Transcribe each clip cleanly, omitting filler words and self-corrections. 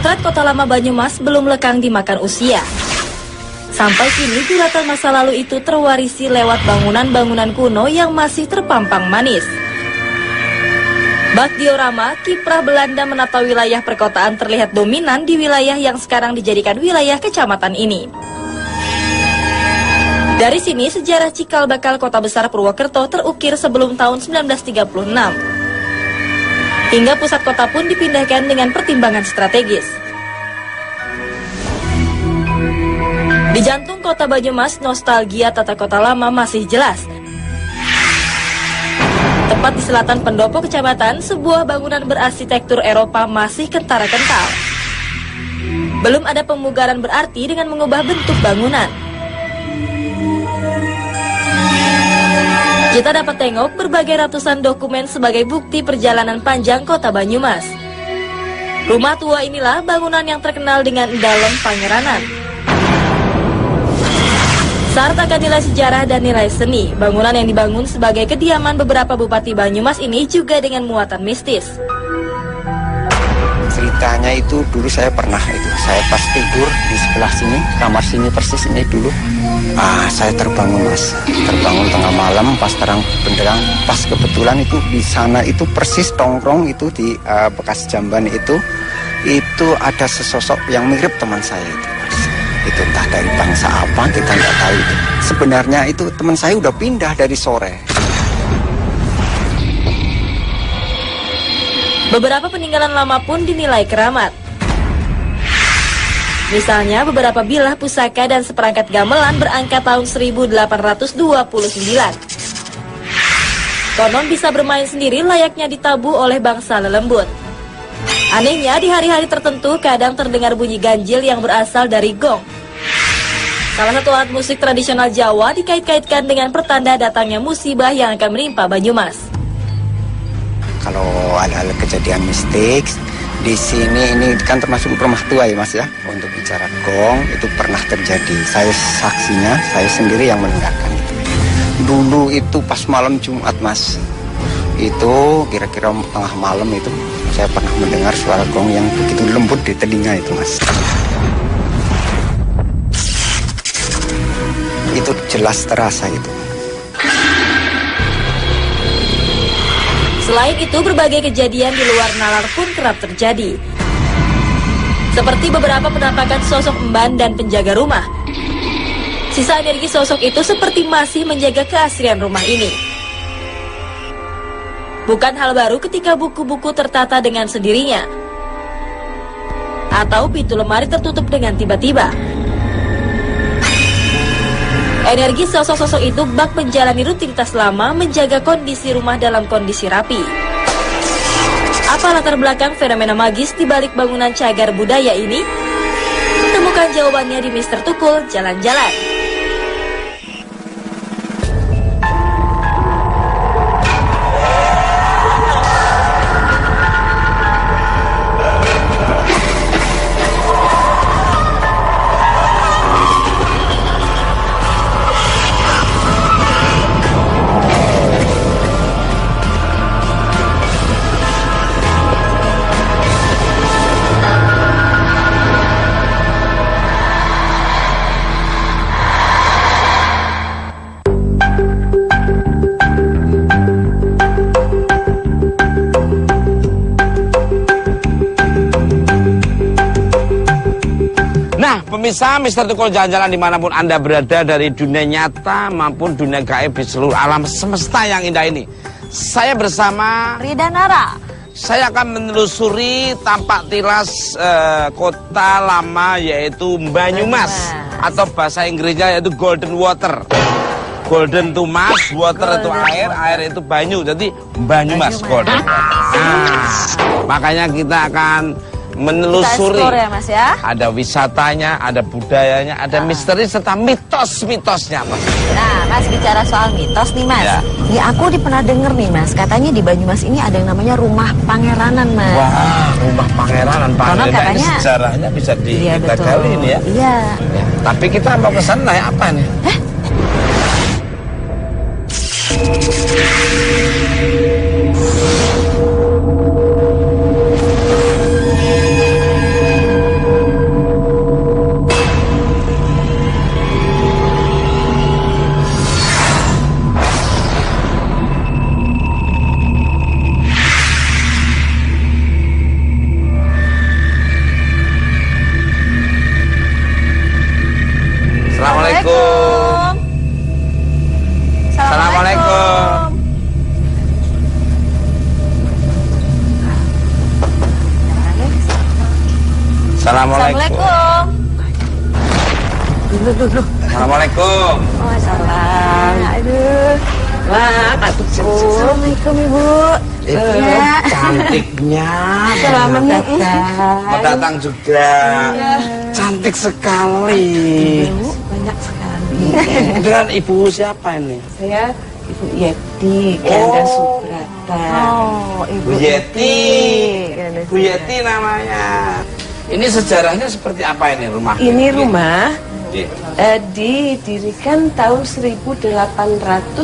Potret kota lama Banyumas belum lekang dimakan usia. Sampai kini guratan masa lalu itu terwarisi lewat bangunan-bangunan kuno yang masih terpampang manis. Bak diorama, kiprah Belanda menata wilayah perkotaan terlihat dominan di wilayah yang sekarang dijadikan wilayah kecamatan ini. Dari sini sejarah cikal bakal kota besar Purwokerto terukir sebelum tahun 1936. Hingga pusat kota pun dipindahkan dengan pertimbangan strategis. Di jantung kota Banyumas, nostalgia tata kota lama masih jelas. Tepat di selatan pendopo kecamatan, sebuah bangunan berarsitektur Eropa masih kentara kental. Belum ada pemugaran berarti dengan mengubah bentuk bangunan. Kita dapat tengok berbagai ratusan dokumen sebagai bukti perjalanan panjang kota Banyumas. Rumah tua inilah bangunan yang terkenal dengan Dalem Pangeranan. Syarat akan nilai sejarah dan nilai seni, bangunan yang dibangun sebagai kediaman beberapa bupati Banyumas ini juga dengan muatan mistis. Ceritanya itu dulu saya pernah saya pas tidur di sebelah sini, kamar sini persis ini dulu. Saya terbangun mas, terbangun tengah malam pas terang benderang, pas kebetulan itu di sana itu persis tongkrong itu di bekas jamban itu ada sesosok yang mirip teman saya itu. Itu entah dari bangsa apa kita nggak tahu itu. Sebenarnya itu teman saya udah pindah dari sore. Beberapa peninggalan lama pun dinilai keramat. Misalnya beberapa bilah pusaka dan seperangkat gamelan berangka tahun 1829. Konon bisa bermain sendiri layaknya ditabuh oleh bangsa lelembut. Anehnya di hari-hari tertentu kadang terdengar bunyi ganjil yang berasal dari gong. Salah satu alat musik tradisional Jawa dikait-kaitkan dengan pertanda datangnya musibah yang akan menimpa Banyumas. Kalau hal-hal kejadian mistik di sini ini kan termasuk rumah tua ya mas ya. Untuk bicara gong itu pernah terjadi. Saya saksinya, saya sendiri yang mendengarkan itu. Dulu itu pas malam Jumat mas. Itu kira-kira tengah malam itu saya pernah mendengar suara gong yang begitu lembut di telinga itu mas. Itu jelas terasa itu. Selain itu berbagai kejadian di luar nalar pun kerap terjadi. Seperti beberapa penampakan sosok emban dan penjaga rumah. Sisa energi sosok itu seperti masih menjaga keasrian rumah ini. Bukan hal baru ketika buku-buku tertata dengan sendirinya, atau pintu lemari tertutup dengan tiba-tiba. Energi sosok-sosok itu bak menjalani rutinitas lama menjaga kondisi rumah dalam kondisi rapi. Apa latar belakang fenomena magis di balik bangunan cagar budaya ini? Temukan jawabannya di Mr. Tukul Jalan-Jalan. Pemirsa Mr. Tukul Jalan-Jalan dimanapun Anda berada dari dunia nyata maupun dunia gaib di seluruh alam semesta yang indah ini. Saya bersama Rida Nara. Saya akan menelusuri tampak tilas kota lama yaitu Banyumas. Atau bahasa Inggrisnya yaitu Golden Water. Golden itu mas, water itu air itu banyu. Jadi Banyumas Golden. Nah, makanya kita akan menelusuri ya, Mas, ya? Ada wisatanya, ada budayanya, ada misteri serta mitos-mitosnya Mas. Nah Mas, bicara soal mitos nih Mas ya, aku pernah denger nih Mas, katanya di Banyumas ini ada yang namanya rumah pangeranan Mas. Wah, rumah pangeranan Karena katanya ini sejarahnya bisa kita gali ini ya. Iya ya, tapi kita mau ke sana ya, apa nih? Assalamualaikum. Assalamualaikum. Waalaikumsalam. Aduh. Wah, Pak Tukul. Assalamualaikum, Ibu. Cantiknya. Selamat datang. Selamat datang juga. Cantik sekali. Banyak sekali. Dengan ibu siapa ini? Saya Ibu Yeti Ganda Subrata. Oh, Bu Yeti. Bu Yeti namanya. Ini sejarahnya seperti apa ini rumah? Ini rumah Iya. didirikan tahun 1879.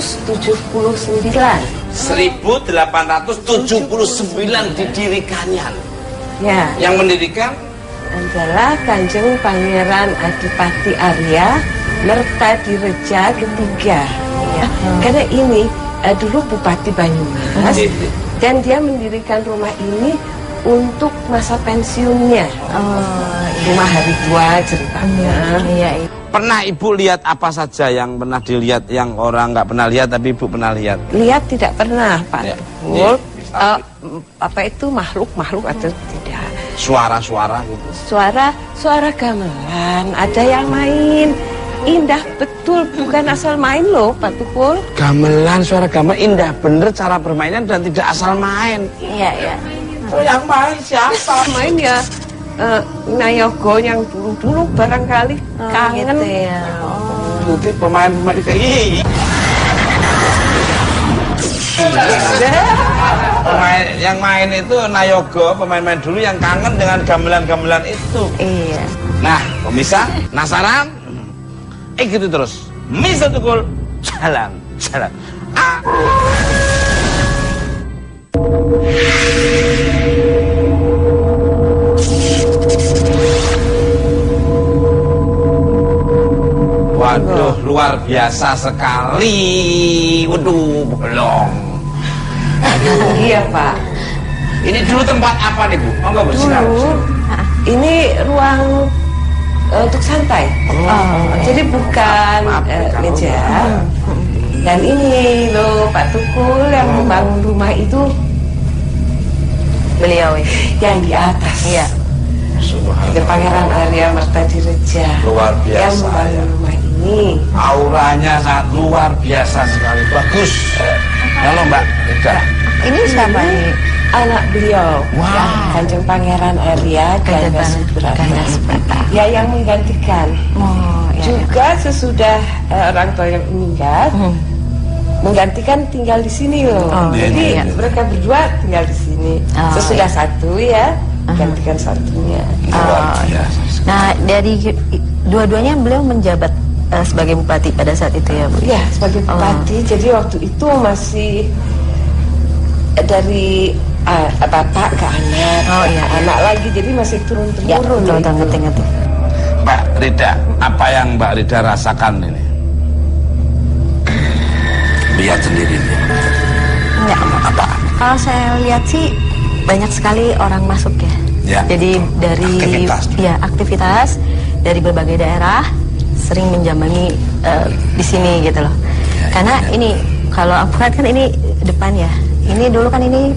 1879 didirikannya. Ya, Yang mendirikan adalah Kanjeng Pangeran Adipati Arya Mertadireja ketiga. Ya. Karena ini dulu Bupati Banyumas dan dia mendirikan rumah ini untuk masa pensiunnya. Rumah hari tua ceritanya. Iya. pernah ibu lihat apa saja yang pernah dilihat yang orang nggak pernah lihat tapi ibu pernah lihat? Lihat tidak pernah, Pak Ya. Tukul. Iya. Apa itu makhluk atau tidak? Suara-suara gitu. Suara gamelan, ada yang main. Indah betul, bukan asal main loh, Pak Tukul. Gamelan, suara gamelan indah bener cara bermainnya dan tidak asal main. Iya, iya. Oh, yang main siapa? Main ya Nayogo yang dulu barangkali kangen. Gitu ya. Oh. Nanti pemain-pemain kayak yang main itu Nayogo, pemain-pemain dulu yang kangen dengan gamelan-gamelan itu. Iya. Nah, pemirsa, penasaran? Gitu terus. Misa Tukul, jalan. Ah. Waduh, luar biasa sekali. Waduh, belum. Iya, Pak. Ini dulu tempat apa nih, Bu? Enggak bersinar. Dulu ini ruang untuk santai. Jadi bukan meja. Dan ini loh Pak Tukul yang membangun rumah itu Beliau ya. yang di atas. Iya. Itu Pangeran Arya Mertadireja Luar yang biasa membangun ya. rumah ini. Auranya sangat luar biasa sekali. Bagus. Halo, Mbak. Tidak. Ini siapa ini? Anak beliau, Wah. Kanjeng Pangeran Arya Ganda Subrata. Ya, yang menggantikan. Oh, iya. Juga sesudah orang tua yang meninggal, menggantikan tinggal di sini loh. Oh, Jadi iya. mereka berdua tinggal di sini. Oh, Sesudah satu ya, gantikan satunya. Luar biasa. Nah, dari dua-duanya beliau menjabat sebagai bupati pada saat itu ya, Bu? Ya, sebagai bupati. Jadi waktu itu masih dari bapak ke anak, Oh, iya. anak lagi. Jadi masih turun Ya, temurun. betul, ngerti. Mbak Rida, apa yang Mbak Rida rasakan ini? Lihat sendiri nih. Enggak, apa? Kalau saya lihat sih banyak sekali orang masuk ya. Ya. Jadi dari aktivitas dari berbagai daerah sering menjambangi di sini gitu loh. Karena ini kalau aku lihat kan ini depan ya. Ini dulu kan ini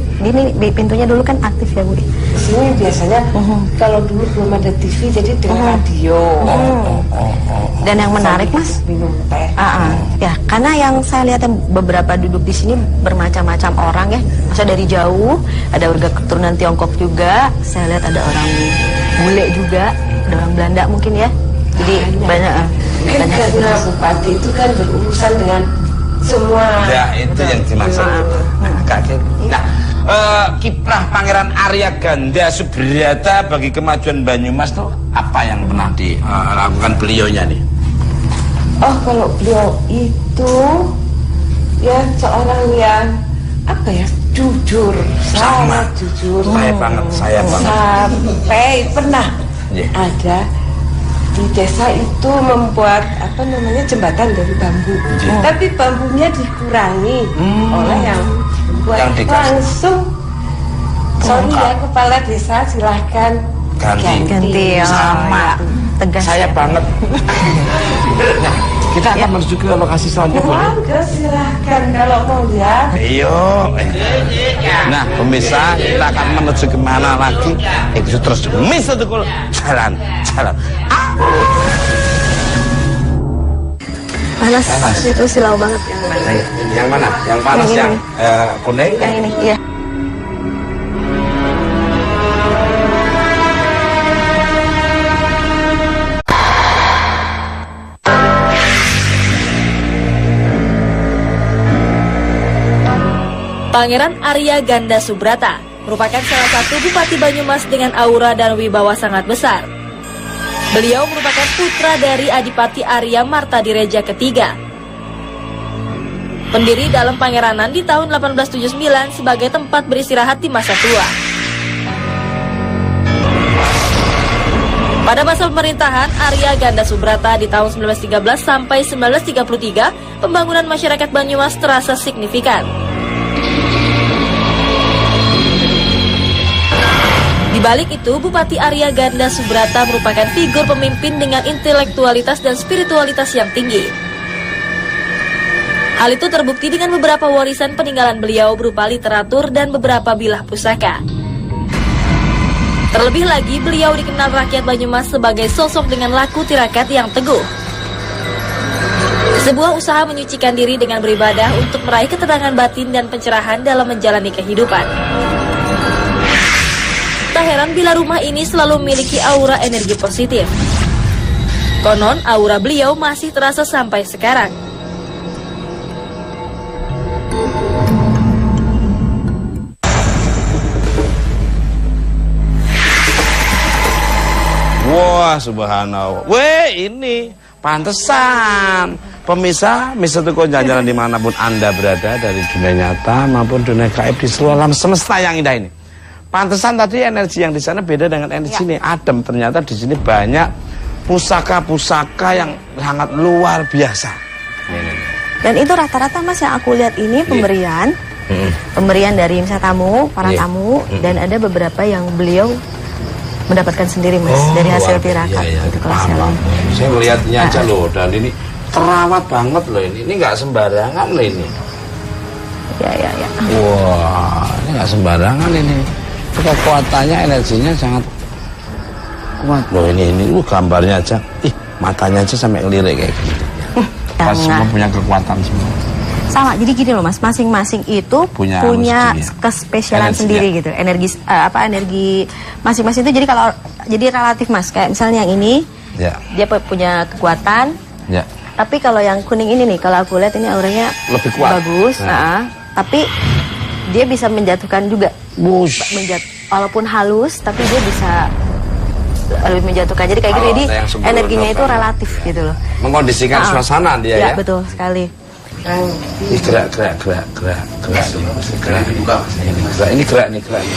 pintunya dulu kan aktif ya, Bu. Di sini biasanya kalau dulu belum ada TV, jadi dengan radio. Dan yang menarik, Mas, Minum teh. ya karena yang saya lihat yang beberapa duduk di sini bermacam-macam orang ya. Maksudnya dari jauh ada warga keturunan Tiongkok juga. Saya lihat ada orang bule juga, ada orang Belanda mungkin ya. Jadi banyak Kan karena bupati itu kan berurusan dengan semua. Ya, itu yang dimaksud. Nah, kiprah Pangeran Arya Ganda Subrata bagi kemajuan Banyumas tuh apa yang pernah dilakukan beliaunya nih? Oh, kalau beliau itu ya seorang yang apa ya, jujur, sangat jujur. Saya banget. Sampai pernah Iya. ada di desa itu membuat apa namanya jembatan dari bambu. Tapi bambunya dikurangi oleh yang membuat. Yang dikasih. Langsung sorry ya kepala desa, silahkan Ganti. ganti Sama. tegas Saya ya. banget. Nah, Kita akan menuju ke lokasi selanjutnya. Monggo silahkan kalau mau ya. Ayo. Nah, pemirsa, kita akan menuju kemana lagi? Itu terus Mr. Tukul jalan. Panas. Itu silau banget. Yang mana? Yang panas yang kuning? Yang ini, iya. Pangeran Arya Ganda Subrata merupakan salah satu Bupati Banyumas dengan aura dan wibawa sangat besar. Beliau merupakan putra dari Adipati Arya Martadireja ketiga. Pendiri dalam Pangeranan di tahun 1879 sebagai tempat beristirahat di masa tua. Pada masa pemerintahan Arya Ganda Subrata di tahun 1913 sampai 1933, pembangunan masyarakat Banyumas terasa signifikan. Di balik itu, Bupati Arya Ganda Subrata merupakan figur pemimpin dengan intelektualitas dan spiritualitas yang tinggi. Hal itu terbukti dengan beberapa warisan peninggalan beliau berupa literatur dan beberapa bilah pusaka. Terlebih lagi, beliau dikenal rakyat Banyumas sebagai sosok dengan laku tirakat yang teguh. Sebuah usaha menyucikan diri dengan beribadah untuk meraih ketenangan batin dan pencerahan dalam menjalani kehidupan. Tak heran bila rumah ini selalu memiliki aura energi positif. Konon, aura beliau masih terasa sampai sekarang. Wah, subhanallah. Weh, ini pantesan. Pemirsa, Mr. Tukul jalan-jalan dimanapun Anda berada, dari dunia nyata maupun dunia gaib di seluruh alam semesta yang indah ini. Pantesan tadi energi yang di sana beda dengan energi ini. Adem, ternyata di sini banyak pusaka-pusaka yang sangat luar biasa. Dan itu rata-rata Mas yang aku lihat ini pemberian. Pemberian dari misalnya tamu, para tamu, dan ada beberapa yang beliau mendapatkan sendiri Mas dari hasil tirakat. Itu kalau saya lihat. Saya melihatnya aja loh, dan ini terawat banget loh ini. Ini nggak sembarangan loh ini. Ya. Wah, ini nggak sembarangan ini. Kekuatannya, energinya sangat kuat loh ini gambarnya aja, matanya aja sampai ngelirik kayak gitu. Pas semua punya kekuatan semua. Sama, jadi gini loh Mas, masing-masing itu punya kespesialan sendiri gitu. Energi energi masing-masing itu jadi relatif Mas. Kayak misalnya yang ini, dia punya kekuatan. Ya. Tapi kalau yang kuning ini nih, kalau aku lihat ini auranya lebih kuat, bagus. Tapi dia bisa menjatuhkan juga. Walaupun halus, tapi dia bisa lebih menjatuhkan. Jadi kayak gitu, jadi energinya itu relatif gitu loh. Mengkondisikan suasana dia ya. Betul sekali. Ini gerak. Ini gerak.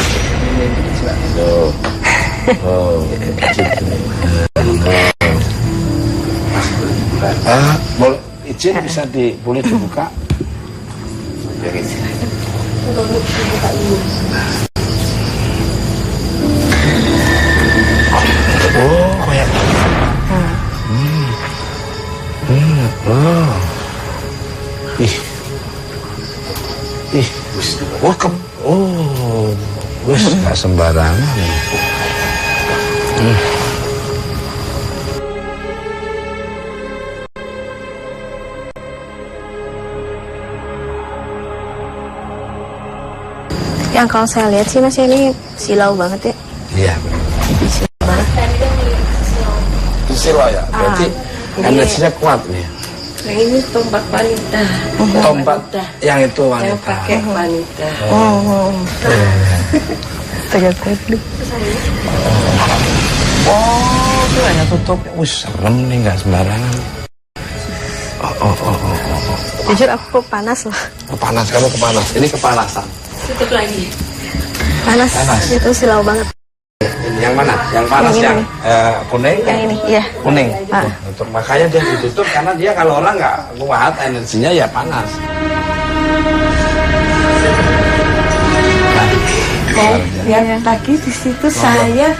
Boleh izin bisa boleh dibuka? Oh, kayak nggak sembarangan. Yang kalau saya lihat sih Mas ini silau banget ya. Iya. Silau ya. Berarti energinya kuat nih. Yang ini tombak wanita. Tombak yang itu wanita. Yang pakai wanita. Tegak teknik. Itu hanya tutup. Serem nih, nggak sembarangan. Jujur aku panas loh. Panas, kamu kepanas. Ini kepanasan. Tutup lagi. Panas. Itu silau banget. Yang mana? Yang panas yang kuning? Yang ini, iya. Kuning. Untuk makanya dia ditutup karena dia kalau orang nggak kuat energinya ya panas. Lihat lagi di situ saya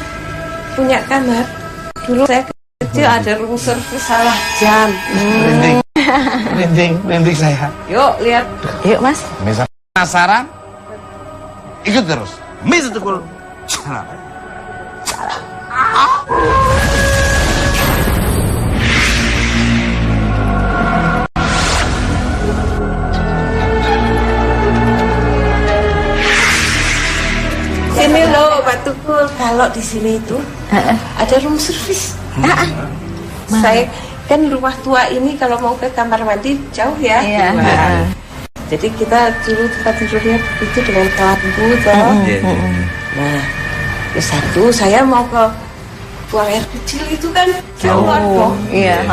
punya kamar. Dulu saya kecil ada room service salah jam. Merinding saya. Yuk lihat. Yuk Mas. Misal penasaran, ikut terus. Miss Tukul. Sini loh Mbak Tukul, kalau di sini itu ada room service. Saya kan rumah tua ini kalau mau ke kamar mandi jauh ya. Iya. Nah, jadi kita dulu tempat tidurnya itu dengan lampu toh. Nah, terus satu saya mau ke buang air kecil itu kan jauh dong. Iya.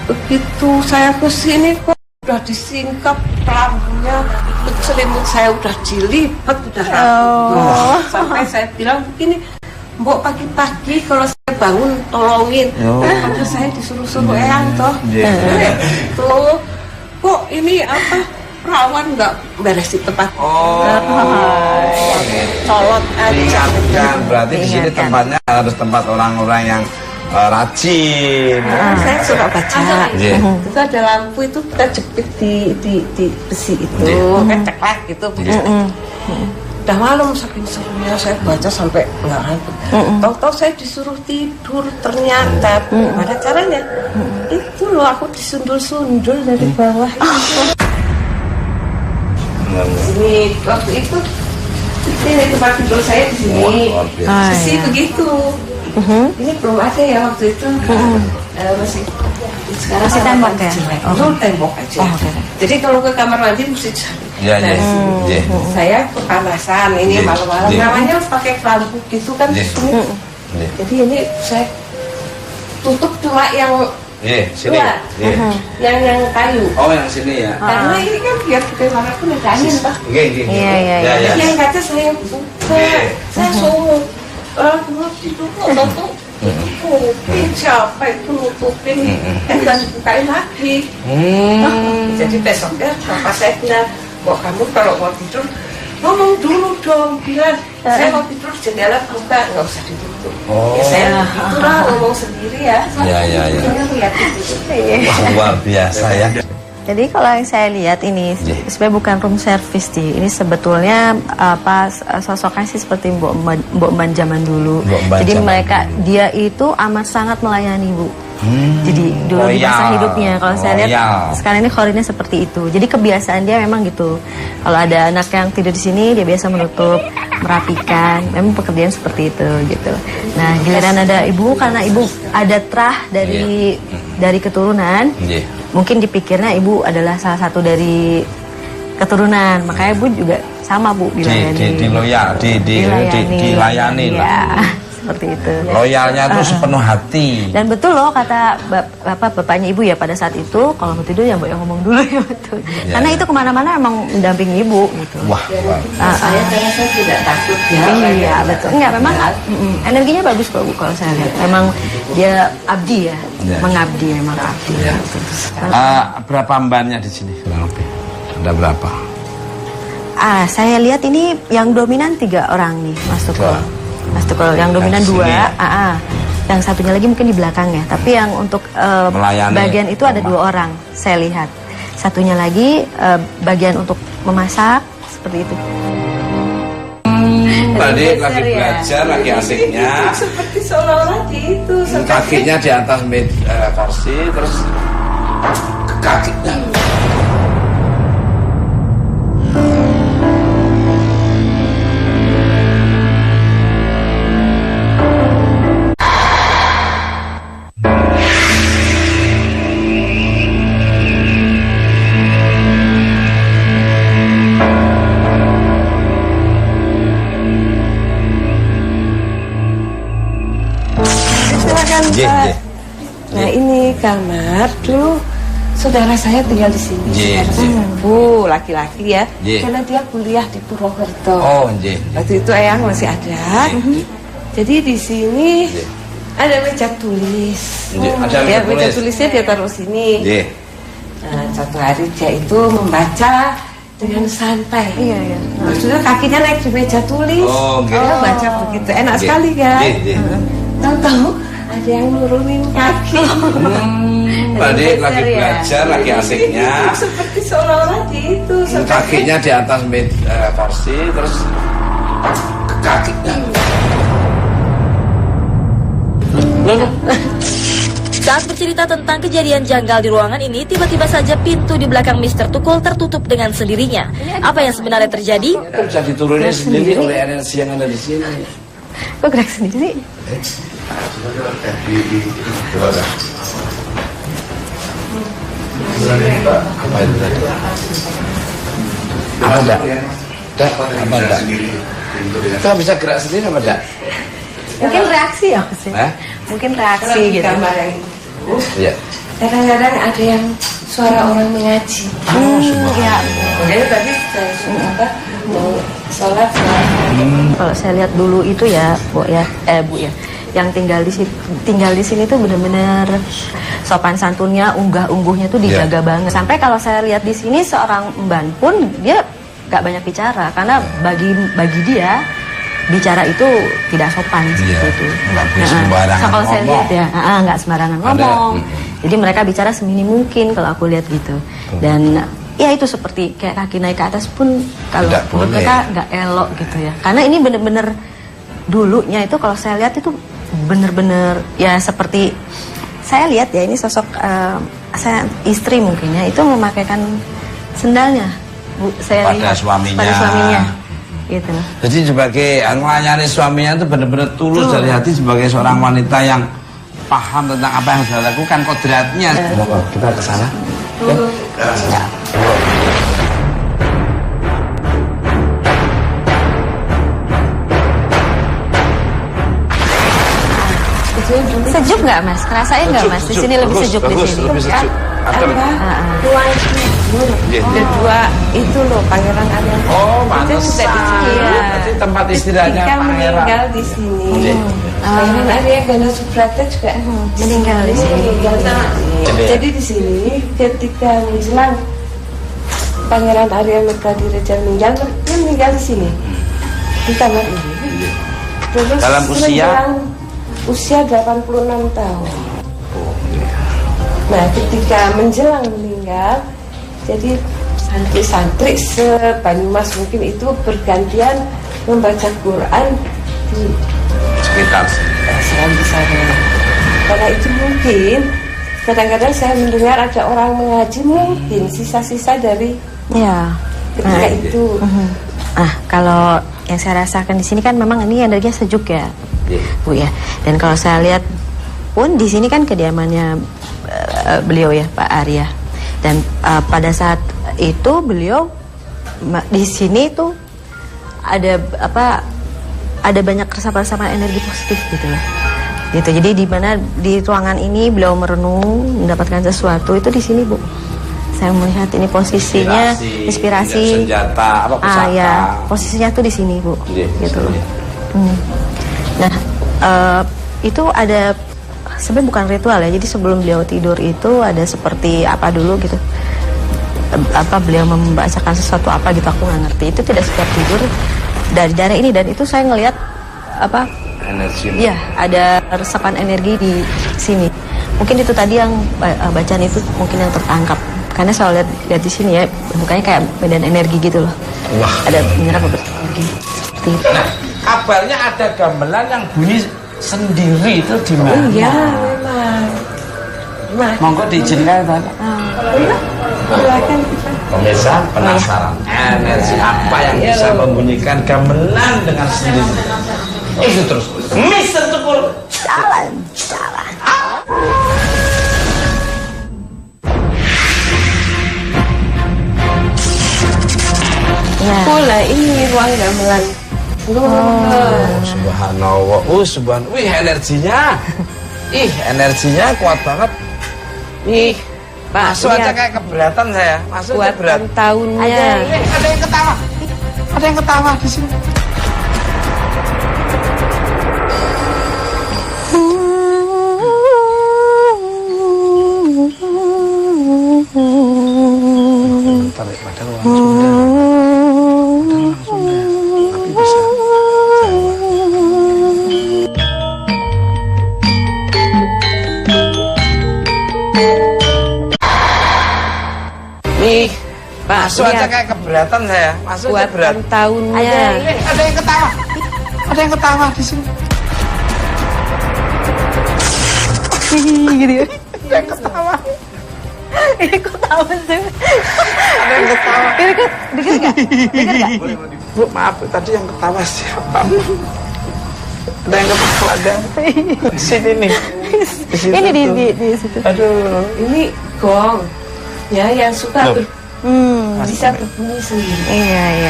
Begitu saya ke sini kok udah disingkap lampunya, selimut saya udah jilipet, udah rapuh. Sampai saya bilang begini, Mbok pagi-pagi kalau saya bangun tolongin. Padahal saya disuruh-suruh eyang toh. Tuh, kok ini apa? Perawan nggak beresin tempat. Colot aja. Diingatkan, berarti di sini tempatnya harus tempat orang-orang yang rajin. Saya suka baca. Iya. Itu ada lampu itu kita jepit di besi itu, kan ceklek gitu. Udah malam saking serunya saya baca sampai nggak ngantuk. Tahu-tahu saya disuruh tidur ternyata. Gimana caranya? Itu loh aku disundul-sundul dari bawah itu. Ini waktu itu ini tempat tidur saya di sini. Besi begitu. Ini belum ada ya waktu itu. Masih sekarang Masih tembok ya? Tembok aja. Jadi kalau ke kamar mandi mesti Iya. saya kepanasan ini malam-malam. Namanya pakai lampu gitu kan di sini. Jadi ini saya tutup cuma yang Sini. yang kayu. Oh, yang sini ya. Karena ini kan biar bagaimanapun ada angin pak. Iya. Yang kaca saya buka, saya suruh dulu tutup. Siapa itu nutupin dan bukain lagi. Jadi besoknya bapak saya bilang, kok kamu kalau mau tidur ngomong dulu dong, bilang saya mau tidur jendela buka, nggak usah ditutup. Ya saya itulah ngomong sendiri ya. Iya. Lihat itu. Luar biasa ya. Jadi kalau yang saya lihat ini sebenarnya bukan room service sih. Ini sebetulnya sosoknya sih seperti Mbok Mban zaman dulu. Jadi dia itu amat sangat melayani Bu. Jadi dulu di masa hidupnya kalau saya lihat sekarang ini khorinnya seperti itu. Jadi kebiasaan dia memang gitu. Kalau ada anak yang tidur di sini dia biasa menutup, merapikan. Memang pekerjaan seperti itu gitu. Nah giliran ada ibu karena ibu ada terah dari keturunan. Mungkin dipikirnya ibu adalah salah satu dari keturunan, makanya Bu juga sama Bu dilayani. Dilayani lah. Seperti itu. Loyalnya tuh sepenuh hati. Dan betul loh kata bapaknya ibu ya pada saat itu kalau mau tidur ya Mbak yang ngomong dulu ya betul. Karena itu kemana-mana emang mendampingi ibu gitu. Wah. Saya tidak takut ya. Iya betul. Enggak memang energinya bagus kok Bu kalau saya lihat. Memang dia abdi ya, mengabdi memang abdi. Ya. Berapa mbannya di sini kurang lebih? Ada berapa? Saya lihat ini yang dominan 3 orang nih Mas Tukul. Mas Tukul yang dominan 2, yang satunya lagi mungkin di belakang ya. Tapi yang untuk bagian itu ada 2 orang saya lihat. Satunya lagi bagian untuk memasak seperti itu. Tadi lagi belajar, lagi asiknya. Seperti seolah-olah itu. Kakinya di atas kursi, terus kakinya. Nah ini kamar dulu saudara saya tinggal di sini. Laki-laki ya. Karena dia kuliah di Purwokerto. Waktu itu eyang masih ada. Jadi di sini ada meja tulis. Meja tulisnya dia taruh sini. Nah, satu hari dia itu membaca dengan santai. Maksudnya kakinya naik di meja tulis. Dia baca begitu enak sekali kan. Tahu-tahu ada yang nurunin kaki. Tadi lagi belajar, lagi asiknya. Seperti seolah-olah itu. Kakinya di atas kursi, terus kakinya. Saat bercerita tentang kejadian janggal di ruangan ini, tiba-tiba saja pintu di belakang Mr. Tukul tertutup dengan sendirinya. Apa yang sebenarnya terjadi? Bisa diturunin sendiri oleh energi yang ada di sini. Kok gerak sendiri? Apa itu tadi? Apa enggak? Apa enggak? Kita bisa gerak sendiri apa enggak? Mungkin reaksi ya sih. Mungkin reaksi gitu. Gambar yang Iya. kadang-kadang ada yang suara orang mengaji. Ya. Makanya tadi saya suruh mau sholat. Kalau saya lihat dulu itu ya, Bu ya, Bu ya, yang tinggal di sini tuh benar-benar sopan santunnya, unggah-ungguhnya tuh dijaga banget. Sampai kalau saya lihat di sini seorang emban pun dia nggak banyak bicara karena bagi dia bicara itu tidak sopan seperti itu. Nggak boleh sembarangan kalau saya ngomong. lihat ya, nggak sembarangan ngomong. Jadi mereka bicara semini mungkin kalau aku lihat gitu. Dan ya itu seperti kayak kaki naik ke atas pun kalau menurut mereka nggak elok gitu ya. Karena ini bener-bener dulunya itu kalau saya lihat itu bener-bener ya seperti saya lihat ya ini sosok saya istri mungkin ya itu memakaikan sendalnya saya pada lihat suaminya. pada suaminya gitu. Jadi sebagai melayani suaminya itu benar-benar tulus dari hati sebagai seorang wanita yang paham tentang apa yang harus dilakukan, kodratnya. Kita ke sana. Ya. Sejuk nggak Mas? Ngerasain nggak Mas? Di sini lebih sejuk di sini. Lebih sejuk. Adem. Ruang tidur kedua itu loh Pangeran Arya. Oh, pantesan. Berarti tempat istirahatnya Ketika Pangeran. meninggal di sini. Pangeran Arya Gana Subrata juga Meninggal di sini. Jadi di sini ketika menjelang Pangeran Arya Mertadiraja meninggal, dia meninggal di sini di kamar ini. Terus Dalam usia 86 tahun. Nah, ketika menjelang meninggal, jadi santri-santri se-Banyumas mungkin itu bergantian membaca Quran di Sekitar. serambi sana. Karena itu mungkin kadang-kadang saya mendengar ada orang mengaji mungkin sisa-sisa dari Ya. ketika itu. Kalau yang saya rasakan di sini kan memang ini energinya sejuk ya, Bu ya. Dan kalau saya lihat pun di sini kan kediamannya beliau ya, Pak Arya. Dan pada saat itu beliau di sini tuh ada ada banyak resapan-resapan energi positif gitu ya. Gitu. Jadi di mana di ruangan ini beliau merenung mendapatkan sesuatu itu di sini, Bu. Saya melihat ini posisinya inspirasi senjata apa pusaka. Ya, posisinya tuh di sini, Bu. Gitu loh. Nah, itu ada sebenarnya bukan ritual ya. Jadi sebelum beliau tidur itu ada seperti apa dulu gitu. Beliau membacakan sesuatu apa gitu aku nggak ngerti. Itu tidak setiap tidur dari daerah ini dan itu saya ngelihat energi. Iya, ada resapan energi di sini. Mungkin itu tadi yang bacaan itu mungkin yang tertangkap. Karena saya lihat di sini ya, bentuknya kayak medan energi gitu loh. Wah. Ada menyerap energi seperti itu. Nah, kabarnya ada gamelan yang bunyi sendiri itu di mana? Iya, memang. Monggo diizinkan Pak. Silakan. Pemirsa penasaran energi apa yang bisa membunyikan gamelan dengan sendiri? Itu terus. Mr. Tukul. Jalan. Ya. Pula ini ruang gamelan. Subhanallah. Subhanallah. Wih, energinya. Energinya kuat banget. Ih, Pak, masuk aja kayak keberatan saya. Masuk aja buat berat. tahunnya. Ada yang ketawa. Ada yang ketawa di sini. Tarik pada ruang Sunda. Tapi bisa. Masuk aja kayak keberatan saya. Masuk aja berat. Buat tahunnya. Ada yang ketawa. Ada yang ketawa di sini. gitu ya. Ada yang ketawa. Ini kok tahu sih? Ada yang ketawa. Ini kok dengar nggak? Dengar nggak? Bu, maaf, tadi yang ketawa siapa? Ada yang ketawa, ada. Di sini nih. Di situ Ini tuh. di situ. Aduh. Ini gong. Ya, yang suka bisa berbunyi sendiri. Iya.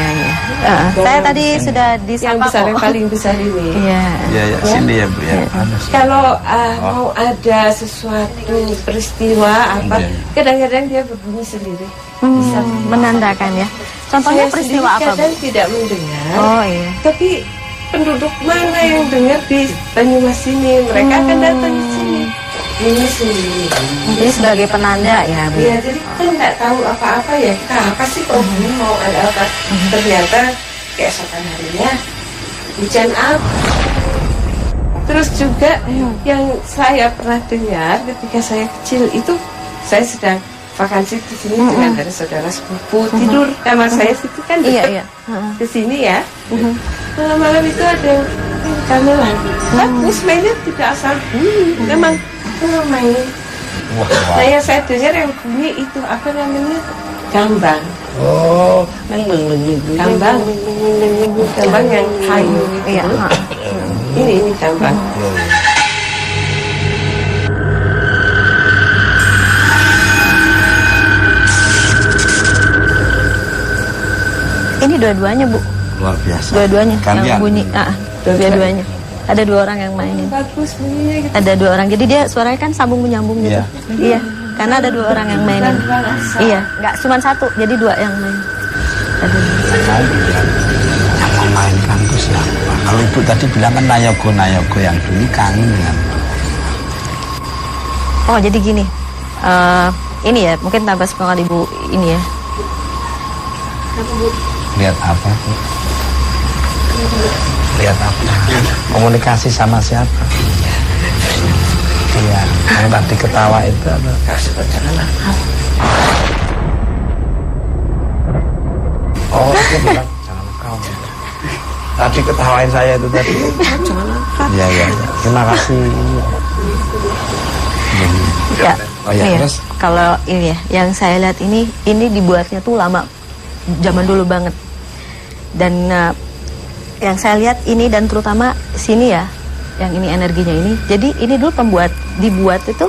Saya tadi sudah Yang disapa besar, yang kok. paling besar ini. Iya. Ya, sini ya, Bu ya. Kalau mau ada sesuatu peristiwa apa, kadang-kadang dia berbunyi sendiri. Bisa Menandakan ya. Contohnya Saya peristiwa sendiri apa, Bu? kadang tidak mendengar. Oh iya. Tapi penduduk mana yang dengar di Banyumas ini? Mereka akan datang di sini. Ini sendiri. Jadi sebagai penanda ya, Bu. Ya, jadi kita nggak tahu apa-apa ya. Kita apa sih kalau bunyi mau ada apa? Ternyata keesokan harinya hujan apa? Terus juga yang saya pernah dengar ketika saya kecil itu, saya sedang vakansi di sini dengan dari saudara sepupu, tidur kamar saya situ kan dekat Iya. ke sini ya. Malam-malam itu ada yang gamelan. Bagus mainnya tidak asal bunyi, memang main. Saya dengar yang bunyi itu apa namanya, gambang. Oh, Gambang yang kayu gitu. Iya. Ini gambang. Ini dua-duanya, Bu. luar biasa. Dua-duanya Gantian. yang bunyi. Dua-duanya. Ada 2 orang yang mainin. Bagus bunyinya gitu. Ada 2 orang. Jadi dia suaranya kan sambung menyambung gitu. Iya. Karena ada 2 orang yang mainin. Iya. Nggak cuma 1, jadi 2 yang main. Yang memainkan itu siapa? Kalau Ibu tadi bilang kan Nayogo yang bunyi kangen dengan. Oh, jadi gini. Ini ya, mungkin tanpa sepengetahuan Ibu ini ya. Lihat apa, Bu? Lihat apa? Komunikasi sama siapa? Iya, yang tadi ketawa itu apa? Oh, dia bilang jangan kau. Tadi ketawain saya itu tadi. Iya. Terima kasih. Ya. Oh ya, Iya. terus? Kalau ini ya, yang saya lihat ini dibuatnya tuh lama, zaman dulu banget. Dan yang saya lihat ini dan terutama sini ya, yang ini energinya ini. Jadi ini dulu dibuat itu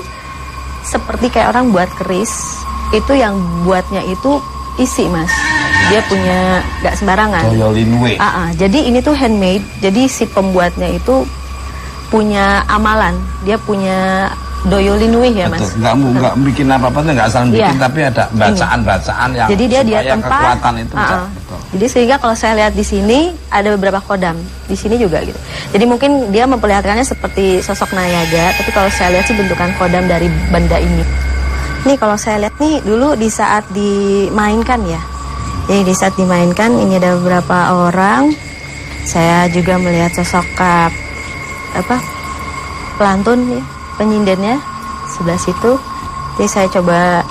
seperti kayak orang buat keris. Itu yang buatnya itu isi, Mas. Dia punya nggak sembarangan. Doyolinwe. Jadi ini tuh handmade. Jadi si pembuatnya itu punya amalan. Dia punya doyolinwe ya, Mas. Betul, nggak bikin apa-apa tuh, nggak asal bikin, Iya. tapi ada bacaan-bacaan yang Jadi dia supaya tempat kekuatan itu bisa. Betul. Jadi sehingga kalau saya lihat di sini ada beberapa kodam, di sini juga gitu. Jadi mungkin dia memperlihatkannya seperti sosok nayaga, tapi kalau saya lihat sih bentukan kodam dari benda ini. Nih kalau saya lihat nih dulu di saat dimainkan ya. Jadi di saat dimainkan ini ada beberapa orang. Saya juga melihat sosok pelantun ya, penyindennya sebelah situ. Jadi saya coba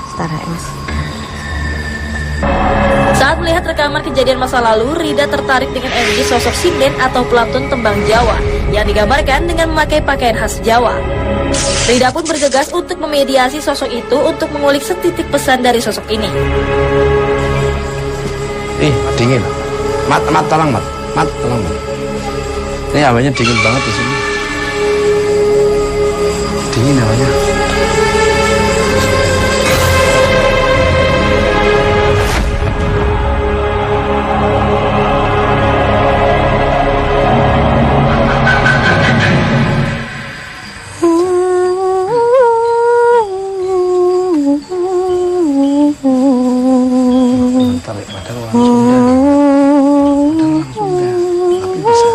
sebentar ya, Mas. Saat melihat rekaman kejadian masa lalu, Rida tertarik dengan energi sosok sinden atau pelantun tembang Jawa yang digambarkan dengan memakai pakaian khas Jawa. Rida pun bergegas untuk memediasi sosok itu untuk mengulik setitik pesan dari sosok ini. Dingin. Mat, tolong, Mat. Ini hawanya dingin banget di sini. Dingin hawanya. Tarik padahal orang Sunda. Tapi bisa.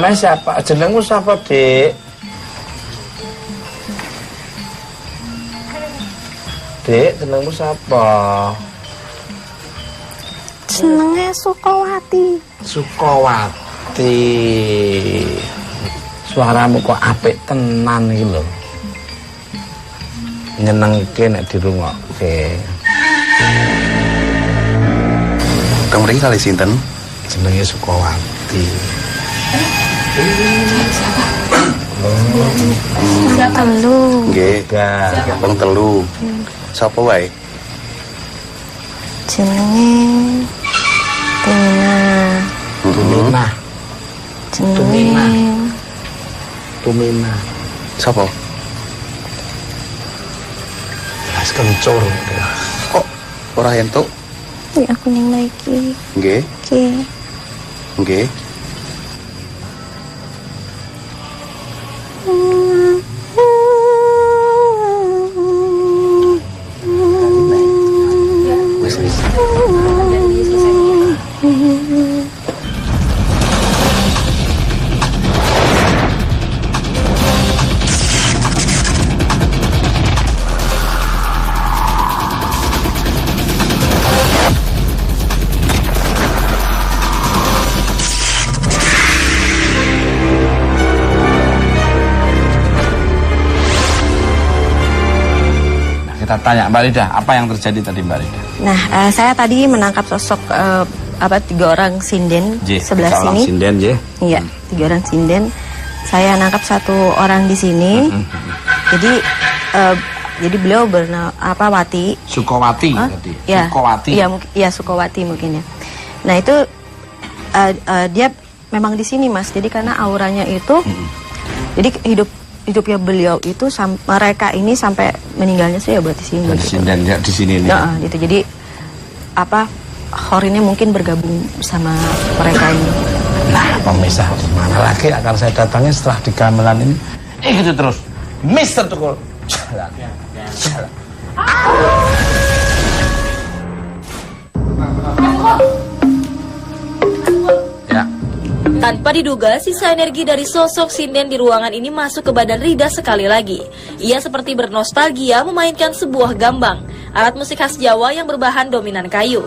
Namanya siapa? Jenengmu siapa, Dek? Dek, jenengmu siapa? Jenenge Sukawati. Sukawati. Suaramu kok apik tenan iki lho. Nyenengke nek dirungokke. Kang mriki kali sinten? Jenenge Sukawati. Telu. Nggih, Bang telu. Sapa wae? Jenenge Tumina. Tumina. Jenenge Tumina. Sapa? Mas kencur. Kok ora entuk? ini aku ning mriki. Nggih, Ki. nggih. Wis wis. Kita tanya Mbak Rida, apa yang terjadi tadi Mbak Rida? Nah, saya tadi menangkap sosok 3 orang sinden sebelah sini. Sinden, J. Iya, 3 orang sinden. Saya nangkap 1 orang di sini. Jadi beliau bernama Wati. Sukawati tadi. Ya, Sukawati. Iya, ya Sukawati mungkin ya. Nah itu dia memang di sini Mas. Jadi karena auranya itu, jadi hidupnya beliau itu mereka ini sampai meninggalnya sih ya buat di sini. Gitu. Dan ya, di sini nih. Nah, gitu. Jadi Horinnya mungkin bergabung sama mereka ini. Nah, pemirsa, mana lagi akan saya datangi setelah di gamelan ini? Gitu terus, Mister Tukul. Jalan. Ya. Tanpa diduga, sisa energi dari sosok sinden di ruangan ini masuk ke badan Rida sekali lagi. Ia seperti bernostalgia memainkan sebuah gambang, alat musik khas Jawa yang berbahan dominan kayu.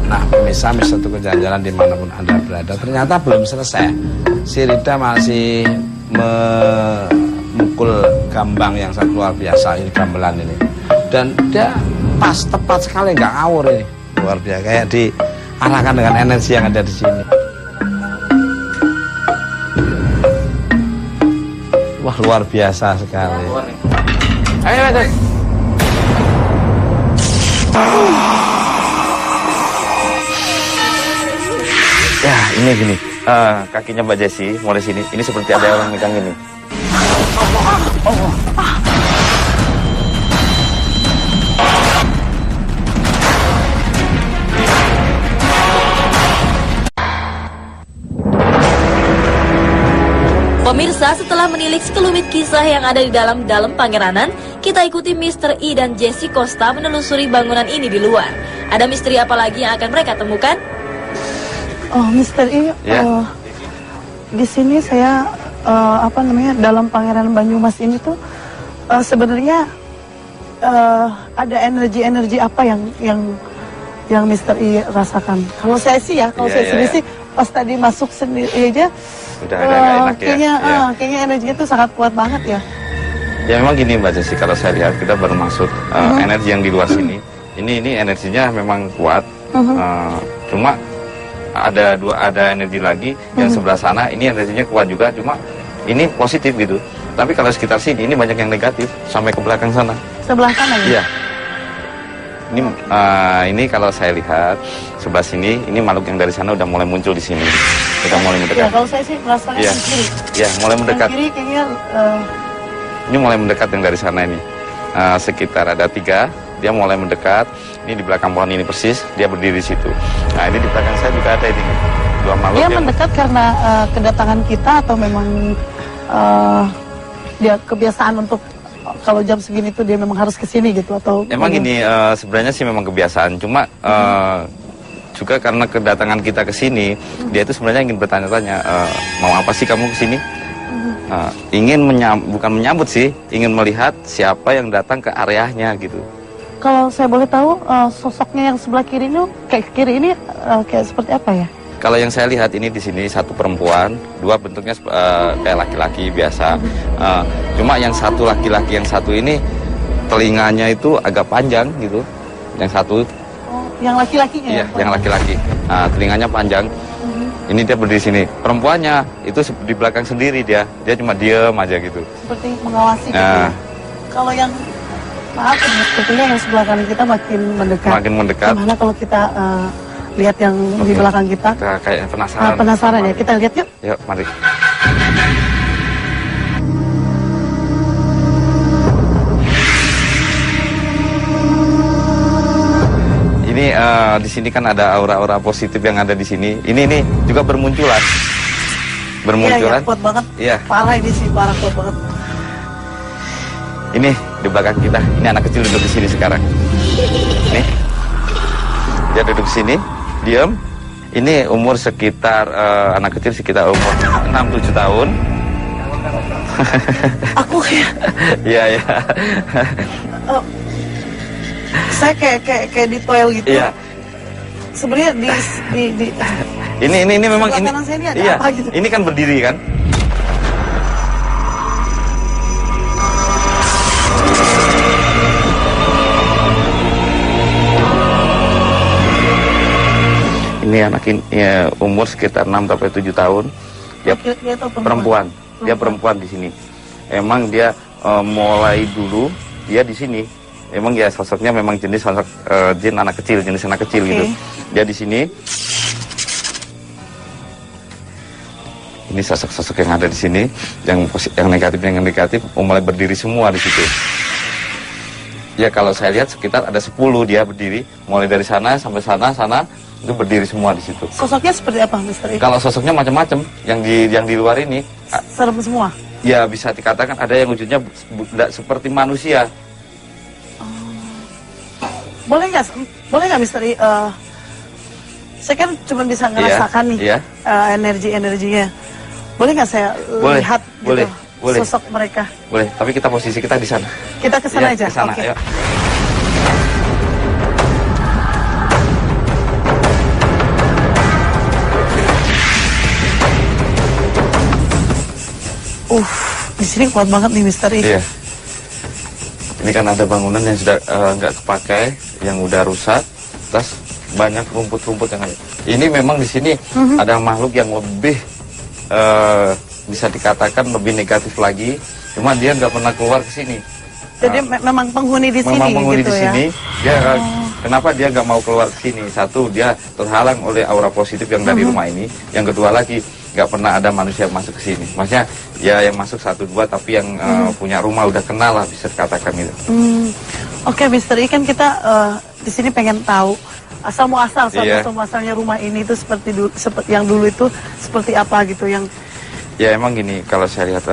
Nah, pemirsa Tukul jalan-jalan dimanapun Anda berada, ternyata belum selesai. Si Rida masih memukul gambang yang sangat luar biasa, ini gamelan ini. Dan dia pas tepat sekali, nggak ngawur ini. Luar biasa, kayak diarahkan dengan energi yang ada di sini. Wah, luar biasa sekali. Ayo, ayo. Ya, ini gini, kakinya Mbak Jessi mulai sini, ini seperti ada orang megang ini. Pemirsa, setelah menilik sekelumit kisah yang ada di dalam Pangeranan, kita ikuti Mr. I dan Jessi Costa menelusuri bangunan ini di luar. Ada misteri apa lagi yang akan mereka temukan? Oh, Mr. I, di sini saya dalam Pangeran Banyumas ini tuh sebenarnya ada energi apa yang Mr. I rasakan. Kalau saya sih ya, sih pas tadi masuk sendiri aja, udah enak kayaknya kayaknya energinya tuh sangat kuat banget ya. Ya memang gini Mbak Jessi, kalau saya lihat kita baru masuk energi yang di luar sini, ini energinya memang kuat, cuma ada energi lagi yang sebelah sana, ini energinya kuat juga, cuma ini positif gitu. Tapi kalau sekitar sini ini banyak yang negatif sampai ke belakang sana. Sebelah sana ya? Iya. Ini kalau saya lihat sebelah sini, ini makhluk yang dari sana udah mulai muncul di sini, udah mulai mendekat. Ya, kalau saya sih merasakan yang kiri. Iya, mulai mendekat. Yang kiri kayaknya. Ini mulai mendekat yang dari sana ini. Sekitar ada 3. Dia mulai mendekat, ini di belakang pohon ini persis, dia berdiri di situ. Nah ini di belakang saya juga ada ini, 2 makhluk. Dia mendekat karena kedatangan kita atau memang dia kebiasaan untuk kalau jam segini tuh dia memang harus kesini gitu atau? Emang ini sebenarnya sih memang kebiasaan, cuma juga karena kedatangan kita ke sini, dia itu sebenarnya ingin bertanya-tanya, mau apa sih kamu ke sini? Ingin bukan menyambut sih, ingin melihat siapa yang datang ke areanya gitu. Kalau saya boleh tahu, sosoknya yang sebelah kiri ini, kayak seperti apa ya? Kalau yang saya lihat ini di sini satu perempuan, dua bentuknya kayak laki-laki biasa. Cuma yang satu laki-laki, yang satu ini telinganya itu agak panjang gitu. Yang satu. Oh, yang laki-lakinya? Iya, yang laki-laki. Telinganya panjang. Ini dia berdiri sini. Perempuannya itu di belakang sendiri dia cuma diem aja gitu. Seperti mengawasi gitu ya? Kalau yang, maaf, sepertinya yang sebelah kanan kita makin mendekat. Makin mendekat. Gimana kalau kita lihat yang di belakang kita? Kita kayak penasaran. Penasaran ya, kita lihat yuk. Yuk, mari. Ini di sini kan ada aura-aura positif yang ada di sini. Ini juga bermunculan. Iya, kuat banget. Iya. Parah ini sih, parah kuat banget. Ini di belakang kita. Ini anak kecil duduk di sini sekarang. Nih. Dia duduk di sini, diam. Ini umur sekitar anak kecil sekitar umur 6-7 tahun. Aku kayak. Iya, iya. Saya kayak di toilet gitu. Iya. Sebenarnya di ini memang ini. Saya ini ada Iya. apa gitu? Ini kan berdiri kan? Ini anak ini ya, umur sekitar 6-7 tahun. Dia perempuan. Dia perempuan di sini. Emang dia mulai dulu dia di sini. Emang ya sosoknya memang jenis sosok jin anak kecil, jenis anak kecil gitu. Dia di sini. Ini sosok-sosok yang ada di sini, yang negatif mulai berdiri semua di situ. Ya kalau saya lihat sekitar ada 10 dia berdiri, mulai dari sana sampai sana itu berdiri semua di situ. Sosoknya seperti apa, Mister? Kalau sosoknya macam-macam, yang di luar ini serem semua. Ya bisa dikatakan ada yang wujudnya seperti manusia. Boleh nggak Mister? Saya kan cuma bisa ngerasakan nih energi-energinya. Boleh nggak saya lihat boleh, gitu, boleh. sosok mereka? Boleh, tapi posisi kita di sana. Kita ke sana aja. Ke sana, Okay. ayo. Di sini kuat banget nih Mister. Iya. Ini kan ada bangunan yang sudah nggak kepakai, yang udah rusak, terus banyak rumput-rumput yang ada. Ini memang di sini ada makhluk yang lebih bisa dikatakan lebih negatif lagi, cuma dia nggak pernah keluar ke sini. Jadi memang penghuni di sini. Memang penghuni gitu di sini. Dia kenapa dia nggak mau keluar ke sini? Satu, dia terhalang oleh aura positif yang dari rumah ini. Yang kedua lagi, nggak pernah ada manusia yang masuk ke sini. Maksudnya ya yang masuk 1-2, tapi yang punya rumah udah kenal lah, bisa dikatakan itu. Oke, Mister, kan kita di sini pengen tahu asal muasalnya rumah ini itu seperti yang dulu itu seperti apa gitu yang. Ya emang gini, kalau saya lihat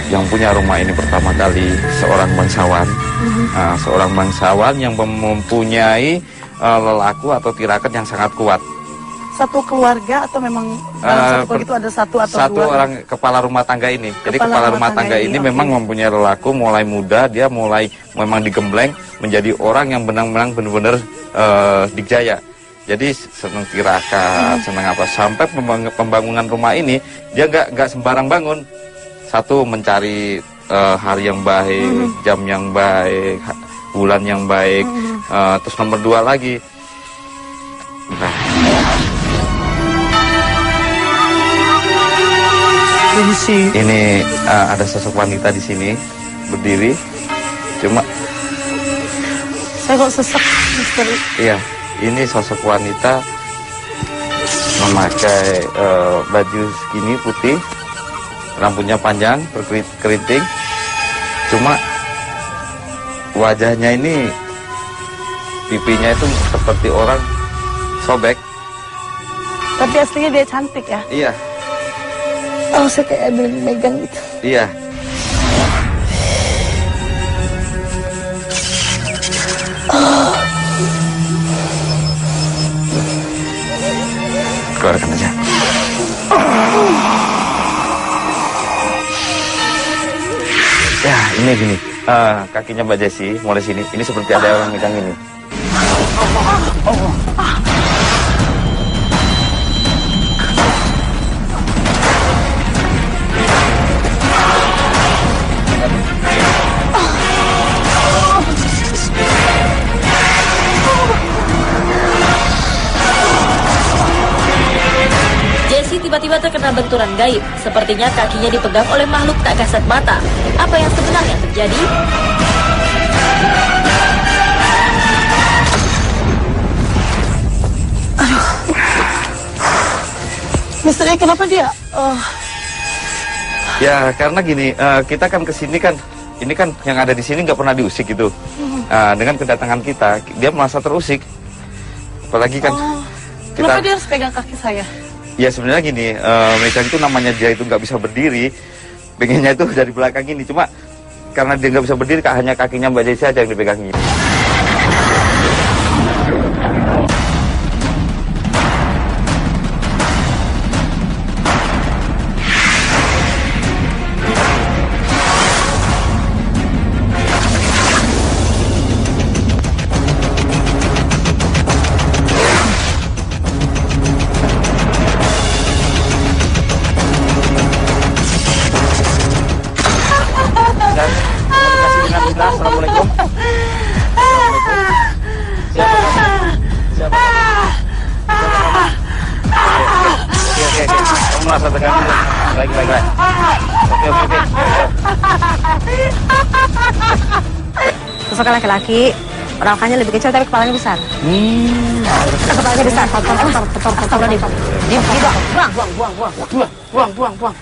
yang punya rumah ini pertama kali seorang bangsawan, seorang bangsawan yang mempunyai lelaku atau tirakat yang sangat kuat. Satu keluarga atau memang dalam satu keluarga itu ada satu atau satu dua? Orang kepala rumah tangga ini. Jadi kepala rumah tangga ini memang mempunyai lelaku mulai muda, dia mulai memang digembleng menjadi orang yang benar-benar dikjaya. Jadi senang tirakat, senang apa, sampai pembangunan rumah ini dia nggak sembarang bangun. Satu, mencari hari yang baik, jam yang baik, bulan yang baik. Terus nomor 2 lagi. Ini ada sosok wanita di sini berdiri, cuma saya kok sesek, Mister. Iya, ini sosok wanita memakai baju skinny putih, rambutnya panjang, berkeriting, cuma wajahnya ini pipinya itu seperti orang sobek. Tapi aslinya dia cantik ya? Iya. Oh, saya kayak ada megang gitu. Iya. Ini gini, kakinya Mbak Jessi mulai sini. Ini seperti ada orang megang ini. Jessi tiba-tiba terkena benturan gaib. Sepertinya kakinya dipegang oleh makhluk tak kasat mata. Apa yang sebenarnya terjadi? Misteri kenapa dia? Ya karena gini, kita kan kesini kan, ini kan yang ada di sini nggak pernah diusik gitu. Dengan kedatangan kita, dia merasa terusik. Apalagi kan Kenapa dia harus pegang kaki saya? Ya sebenarnya gini, mereka itu namanya dia itu nggak bisa berdiri, pengennya itu dari belakang ini. Cuma karena dia nggak bisa berdiri, hanya kakinya Mbak Jessi aja yang dipegang ini. Assalamualaikum. Siapa? Oke. Kamu merasa tegang? Baik. Oke. Sosok laki-laki, perawakannya lebih kecil tapi kepalanya besar. Kepalanya besar. Buang.